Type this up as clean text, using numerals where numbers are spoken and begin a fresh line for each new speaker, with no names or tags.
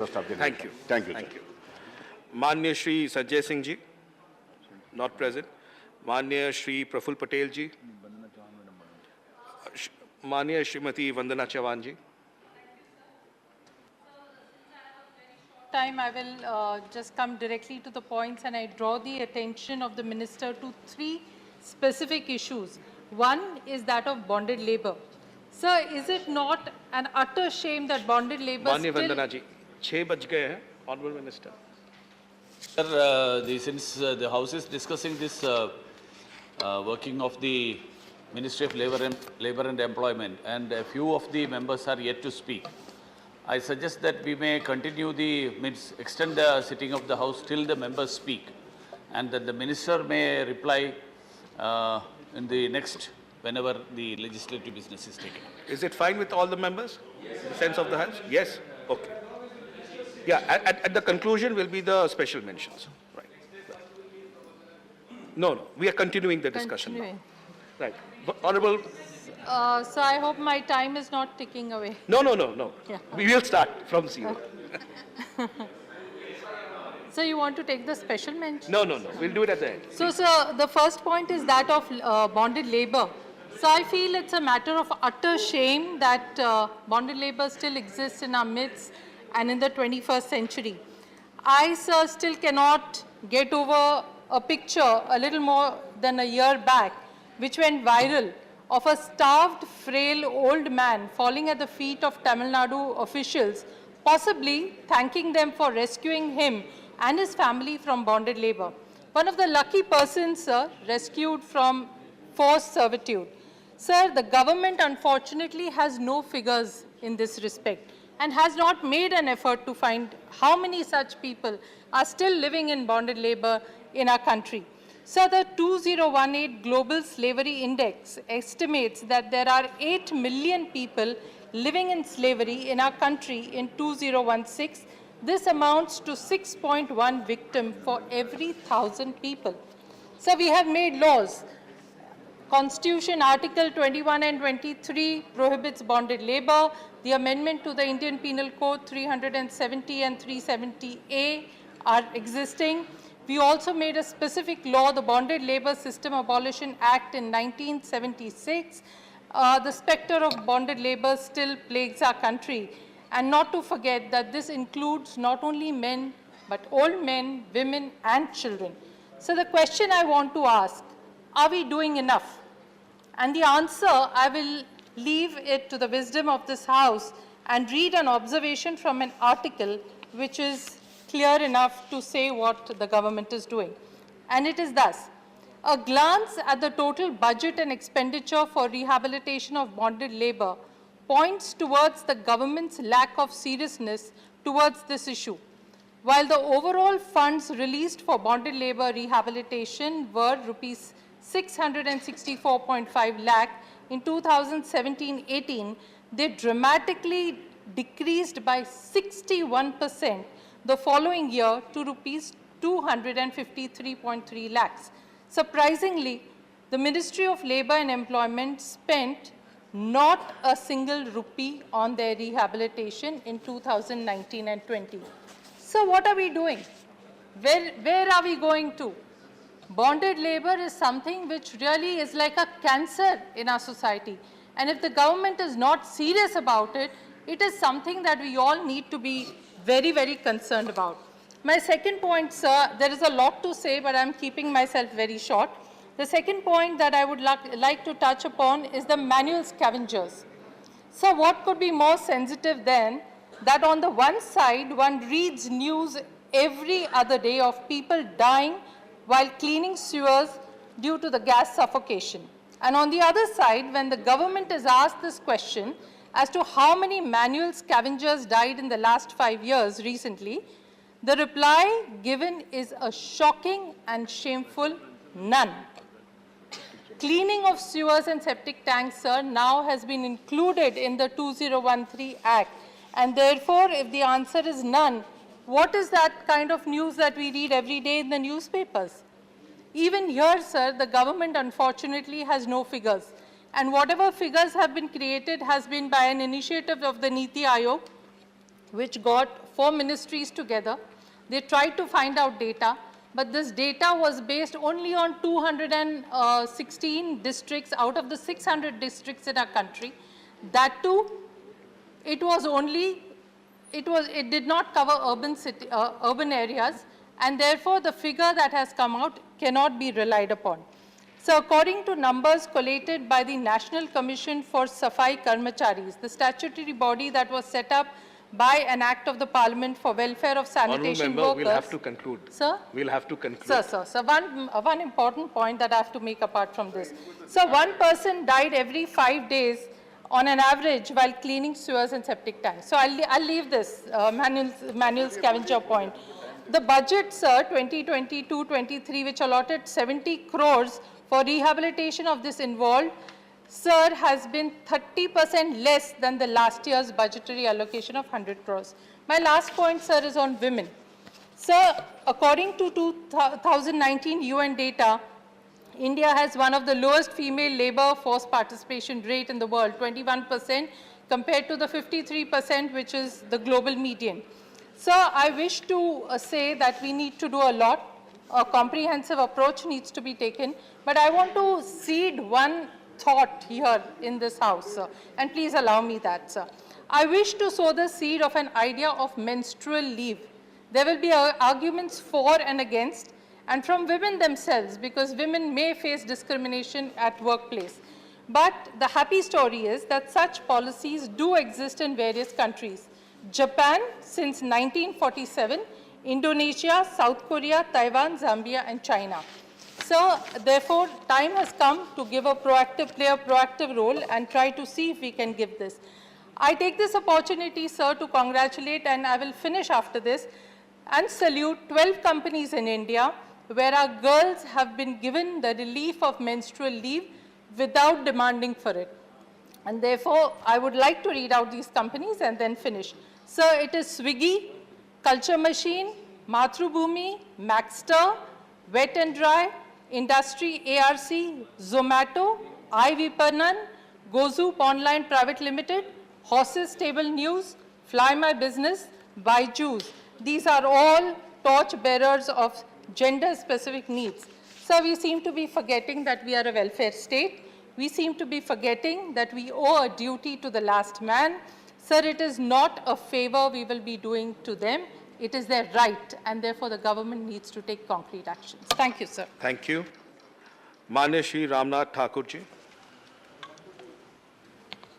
Thank you.
Thank you.
Thank you. Manya Shri Sanjay Singh ji, not present. Manya Shri Praful Patel ji. Manya Shrimati Vandana Chavan ji.
Time I will just come directly to the points, and I draw the attention of the minister to three specific issues. One is that of bonded labor. Sir, is it not an utter shame that bonded labor
Manya
still...
Vandana ji, 6 baj gaye hain, Honorable Minister.
Sir, since the House is discussing this working of the Ministry of Labor and Employment, and a few of the members are yet to speak, I suggest that we may continue extend the sitting of the House till the members speak, and that the Minister may reply in the next, whenever the legislative business is taken.
Is it fine with all the members? Yes. The sense of the House? Yes? Okay. Yeah, at the conclusion will be the special mentions. Right. No, we are continuing the discussion now. Right. Honorable...
so I hope my time is not ticking away.
No.
Yeah.
We will start from zero.
So you want to take the special mention?
No. We'll do it at the end.
So, sir, the first point is that of bonded labor. So I feel it's a matter of utter shame that bonded labor still exists in our midst and in the 21st century. I, sir, still cannot get over a picture a little more than a year back, which went viral, of a starved, frail old man falling at the feet of Tamil Nadu officials, possibly thanking them for rescuing him and his family from bonded labor. One of the lucky persons, sir, rescued from forced servitude. Sir, the government unfortunately has no figures in this respect and has not made an effort to find how many such people are still living in bonded labor in our country. So the 2018 Global Slavery Index estimates that there are 8 million people living in slavery in our country in 2016. This amounts to 6.1 victims for every 1,000 people. So we have made laws. Constitution Article 21 and 23 prohibits bonded labor. The amendment to the Indian Penal Code 370 and 370A are existing. We also made a specific law, the Bonded Labor System Abolition Act in 1976. The specter of bonded labor still plagues our country. And not to forget that this includes not only men, but old men, women, and children. So the question I want to ask, are we doing enough? And the answer, I will leave it to the wisdom of this House and read an observation from an article which is clear enough to say what the government is doing. And it is thus: a glance at the total budget and expenditure for rehabilitation of bonded labor points towards the government's lack of seriousness towards this issue. While the overall funds released for bonded labor rehabilitation were rupees 664.5 lakh in 2017-18, they dramatically decreased by 61% the following year to rupees 253.3 lakhs. Surprisingly, the Ministry of Labor and Employment spent not a single rupee on their rehabilitation in 2019 and 20. So what are we doing? Where are we going to? Bonded labor is something which really is like a cancer in our society. And if the government is not serious about it, it is something that we all need to be very, very concerned about. My second point, sir, there is a lot to say, but I'm keeping myself very short. The second point that I would like to touch upon is the manual scavengers. So what could be more sensitive than that on the one side, one reads news every other day of people dying while cleaning sewers due to the gas suffocation. And on the other side, when the government is asked this question as to how many manual scavengers died in the last 5 years recently, the reply given is a shocking and shameful none. Cleaning of sewers and septic tanks, sir, now has been included in the 2013 Act. And therefore, if the answer is none, what is that kind of news that we read every day in the newspapers? Even here, sir, the government unfortunately has no figures. And whatever figures have been created has been by an initiative of the Niti Aayog, which got 4 ministries together. They tried to find out data, but this data was based only on 216 districts out of the 600 districts in our country. That too, it did not cover urban areas, and therefore the figure that has come out cannot be relied upon. So according to numbers collated by the National Commission for Safai Karmacharis, the statutory body that was set up by an act of the Parliament for welfare of sanitation
Honourable member,
workers.
we'll have to conclude.
Sir?
We'll have to conclude.
Sir. So one important point that I have to make apart from this. So one person died every 5 days on an average while cleaning sewers and septic tanks. So I'll leave this manual scavenger point. The budget, sir, 2022-23, which allotted 70 crores for rehabilitation of this involved, sir, has been 30% less than the last year's budgetary allocation of 100 crores. My last point, sir, is on women. Sir, according to 2019 UN data, India has one of the lowest female labor force participation rate in the world, 21%, compared to the 53%, which is the global median. Sir, I wish to say that we need to do a lot. A comprehensive approach needs to be taken, but I want to seed one thought here in this house, sir, and please allow me that, sir. I wish to sow the seed of an idea of menstrual leave. There will be arguments for and against, and from women themselves, because women may face discrimination at workplace. But the happy story is that such policies do exist in various countries. Japan since 1947, Indonesia, South Korea, Taiwan, Zambia, and China. So, therefore, time has come to play a proactive role and try to see if we can give this. I take this opportunity, sir, to congratulate, and I will finish after this, and salute 12 companies in India where our girls have been given the relief of menstrual leave without demanding for it. And therefore, I would like to read out these companies and then finish. Sir, it is Swiggy, Culture Machine, Mathrubhumi, Maxter, Wet and Dry, Industry ARC, Zomato, iVipanan, Gozoop Online Private Limited, Horses Stable News, Fly My Business, Byju's. These are all torch bearers of gender-specific needs. So we seem to be forgetting that we are a welfare state. We seem to be forgetting that we owe a duty to the last man. Sir, it is not a favor we will be doing to them. It is their right, and therefore the government needs to take concrete actions. Thank you, sir.
Thank you. Manya Shri Ramnath Thakur ji.